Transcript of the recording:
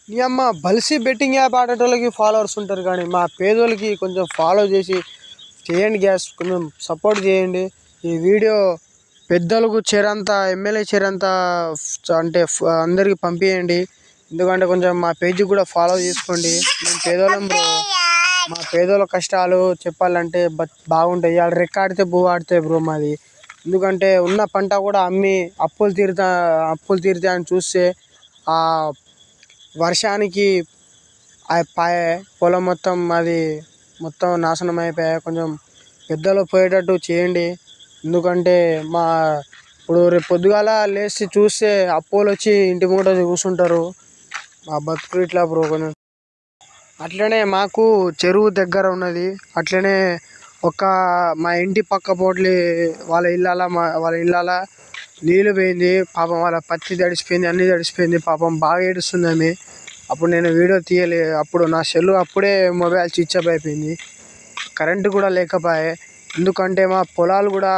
నీ అమ్మ బలిసి బెట్టింగ్ యాప్ ఆడేటోళ్ళకి ఫాలోవర్స్ ఉంటారు, కానీ మా పేదోళ్ళకి కొంచెం ఫాలో చేసి చేయండి గ్యాస్, కొంచెం సపోర్ట్ చేయండి. ఈ వీడియో పెద్దలకు చేరంత, ఎమ్మెల్యే చేరంత అంటే అందరికి పంపించండి. ఎందుకంటే కొంచెం మా పేజీ కూడా ఫాలో చేసుకోండి. మేము పేదోళ్ళం బ్రో, మా పేదోళ్ళ కష్టాలు చెప్పాలంటే బాగుంటాయి. ఆడ రెక్కాడితే పువ్వు ఆడితే బ్రో మాది. ఎందుకంటే ఉన్న పంట కూడా అమ్మి అప్పులు తీరుతా అని చూస్తే ఆ వర్షానికి పొలం మొత్తం అది మొత్తం నాశనం అయిపోయాయి. కొంచెం పెద్దలు పోయేటట్టు చేయండి. ఎందుకంటే ఇప్పుడు రేపు పొద్దుగాల లేచి చూస్తే అప్పులు వచ్చి ఇంటి ముంగట కూర్చుంటారు. మా బతుకు ఇట్లా బ్రో. కొంచెం అట్లనే మాకు చెరువు దగ్గర ఉన్నది. అట్లనే మా ఇంటి పక్క పోట్లి వాళ్ళ ఇళ్ళ నీళ్ళు పోయింది. పాపం వాళ్ళ పత్తి తడిసిపోయింది, అన్నీ తడిసిపోయింది. పాపం బాగా ఏడుస్తుంది ఆమె. అప్పుడు నేను వీడియో తీయలే. అప్పుడు నా సెల్ అప్పుడే మొబైల్ స్విచ్ ఆఫ్ అయిపోయింది. కరెంటు కూడా లేకపోయే. ఎందుకంటే మా పొలాలు కూడా